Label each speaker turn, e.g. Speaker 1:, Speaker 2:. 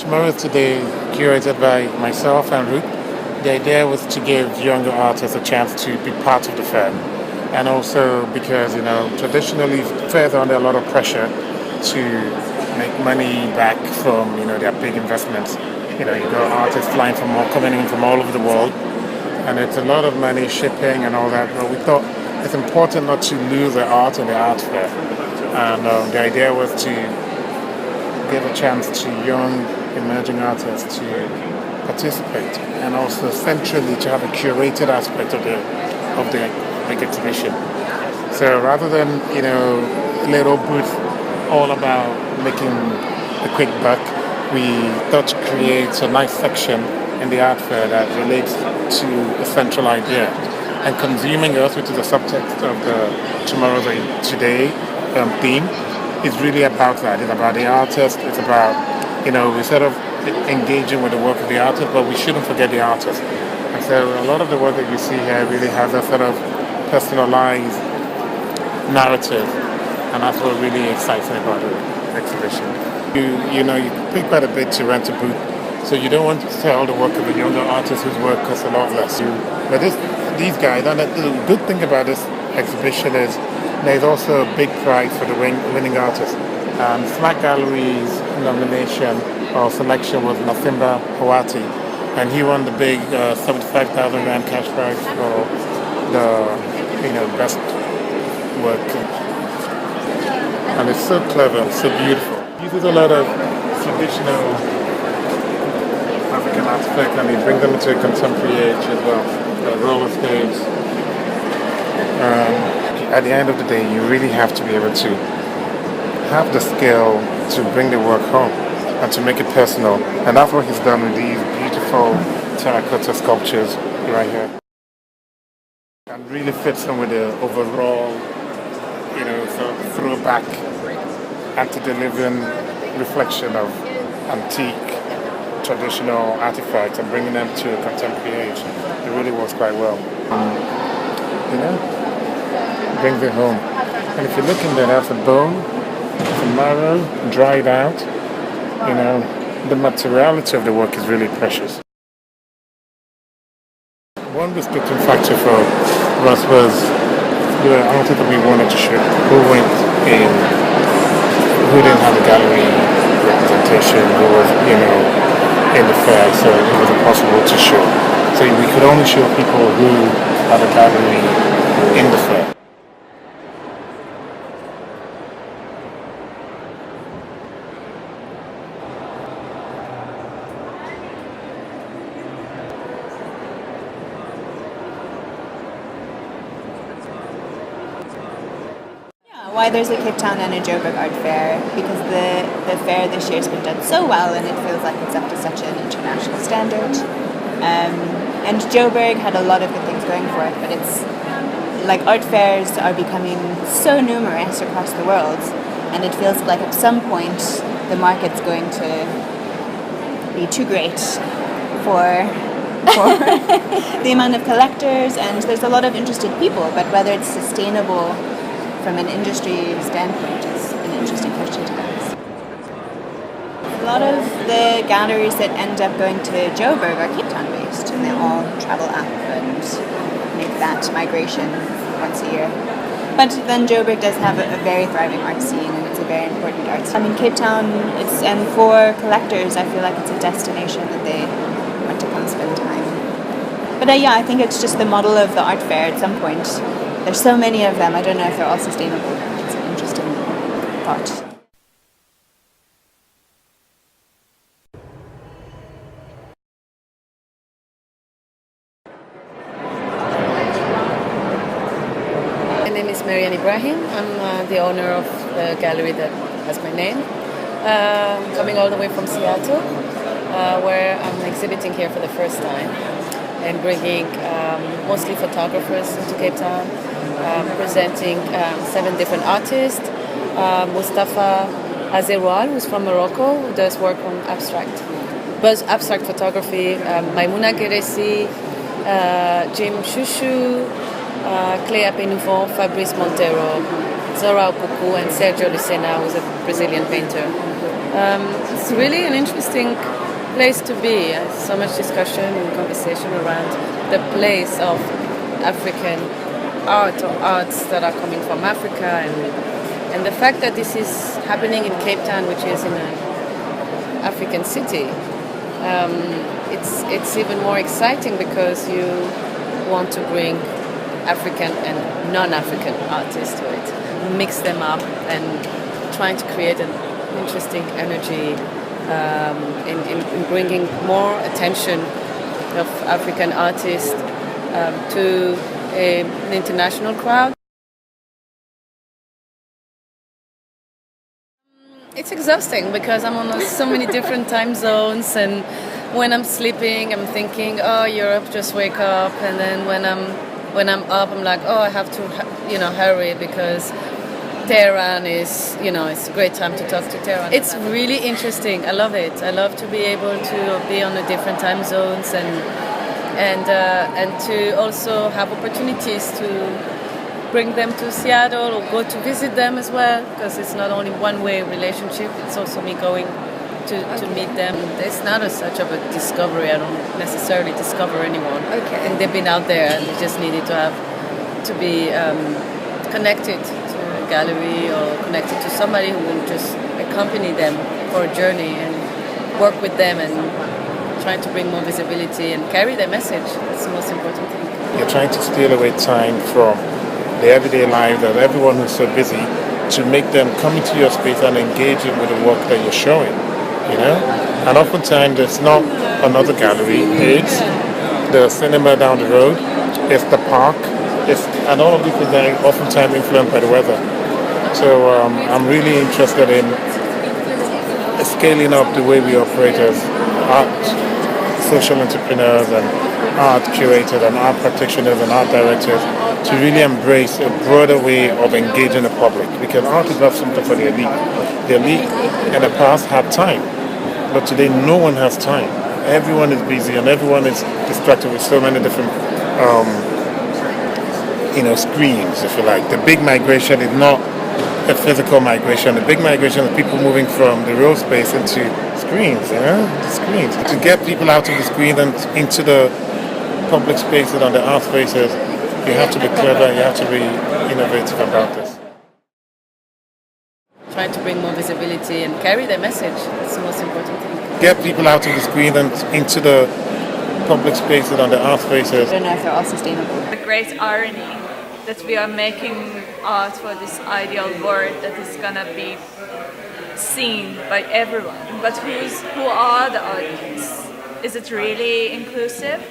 Speaker 1: Tomorrow is Today, curated by myself and Ruth. The idea was to give younger artists a chance to be part of the fair. And also because, traditionally, fairs are under a lot of pressure to make money back from, their big investments. You got artists flying coming in from all over the world, and it's a lot of money shipping and all that. But we thought it's important not to lose the art in the art fair. And the idea was to give a chance to young emerging artists to participate, and also centrally to have a curated aspect of the big exhibition. So rather than little booth all about making a quick buck, we thought to create a nice section in the art fair that relates to a central idea. And consuming earth, which is the subtext of the Tomorrow Today theme, is really about that. It's about the artist. It's about, we sort of engaging with the work of the artist, but we shouldn't forget the artist. And so a lot of the work that you see here really has a sort of personalized narrative, and that's what really excites me about the exhibition. You pay quite a bit to rent a booth, so you don't want to sell the work of a younger artist whose work costs a lot less. But these guys, and the good thing about this exhibition is there's also a big prize for the winning artist. Slack Gallery's nomination or selection was Nasimba Hawati, and he won the big 75,000 Rand cash prize for the best work. And it's so clever, so beautiful. He uses a lot of traditional African artifacts, and he brings them into a contemporary age as well. Roller skates. At the end of the day, you really have to be able to have the skill to bring the work home and to make it personal. And that's what he's done with these beautiful terracotta sculptures right here. And really fits in with the overall, sort of throwback, antediluvian reflection of antique, traditional artifacts and bringing them to a contemporary age. It really works quite well. Brings it home. And if you look in there, that's a bone, it's a marrow, dried out. The materiality of the work is really precious. One restricting factor for us was the artist that we wanted to show who went in, who didn't have a gallery representation, who was, in the fair, so it was impossible to show. So we could only show people who had a gallery in the fair.
Speaker 2: Why there's a Cape Town and a Joburg Art Fair, because the fair this year has been done so well and it feels like it's up to such an international standard. And Joburg had a lot of good things going for it, but it's like art fairs are becoming so numerous across the world, and it feels like at some point the market's going to be too great for the amount of collectors, and there's a lot of interested people, but whether it's sustainable from an industry standpoint is an interesting question to ask. A lot of the galleries that end up going to Joburg are Cape Town based, and they all travel up and make that migration once a year. But then Joburg does have a very thriving art scene, and it's a very important art scene. Cape Town, and for collectors, I feel like it's a destination that they want to come spend time. But I think it's just the model of the art fair at some point. There's so many of them, I don't know if they're all sustainable. It's an interesting thought.
Speaker 3: My name is Marianne Ibrahim. I'm the owner of the gallery that has my name. Coming all the way from Seattle, where I'm exhibiting here for the first time and bringing mostly photographers into Cape Town, presenting 7 different artists. Mustafa Azeroual, who's from Morocco, who does work on abstract photography. Maimouna Geresi, Jim Chouchou, Cléa Pénouvon, Fabrice Montero. Zora Opuku and Sergio Lucena, who's a Brazilian painter. It's really an interesting place to be. So much discussion and conversation around the place of African art or arts that are coming from Africa, and the fact that this is happening in Cape Town, which is in an African city. It's even more exciting because you want to bring African and non-African artists to it, mix them up, and trying to create an interesting energy in bringing more attention of African artists to an international crowd. It's exhausting because I'm on so many different time zones, and when I'm sleeping, I'm thinking, "Oh, Europe, just wake up." And then when I'm up, I'm like, "Oh, I have to, hurry because Tehran is, it's a great time to talk to Tehran." It's really interesting. I love it. I love to be able to be on the different time zones and to also have opportunities to bring them to Seattle or go to visit them as well, because it's not only one-way relationship, it's also me going to meet them. It's not such of a discovery. I don't necessarily discover anyone.
Speaker 2: Okay.
Speaker 3: And they've been out there, and they just needed to be connected to a gallery or connected to somebody who will just accompany them for a journey and work with them and try to bring more visibility and carry their message. That's the most important thing.
Speaker 1: You're trying to steal away time from the everyday life of everyone who's so busy to make them come into your space and engage with the work that you're showing, And oftentimes it's not another gallery, it's the cinema down the road, it's the park, and all of these things are oftentimes influenced by the weather. So I'm really interested in scaling up the way we operate as art social entrepreneurs and art curators and art practitioners and art directors to really embrace a broader way of engaging the public, because art is not something for the elite. The elite in the past had time, but today no one has time. Everyone is busy and everyone is distracted with so many different screens, if you like. The big migration is not a physical migration. The big migration is people moving from the real space into screens, the screens. To get people out of the screen and into the public spaces and the art spaces, you have to be clever, you have to be innovative about this.
Speaker 3: Try to bring more visibility and carry their message. That's the most important thing.
Speaker 1: Get people out of the screen and into the public spaces and the art spaces.
Speaker 2: I don't know if they're all sustainable.
Speaker 4: A great irony that we are making art for this ideal world that is gonna be seen by everyone. But who are the audience? Is it really inclusive?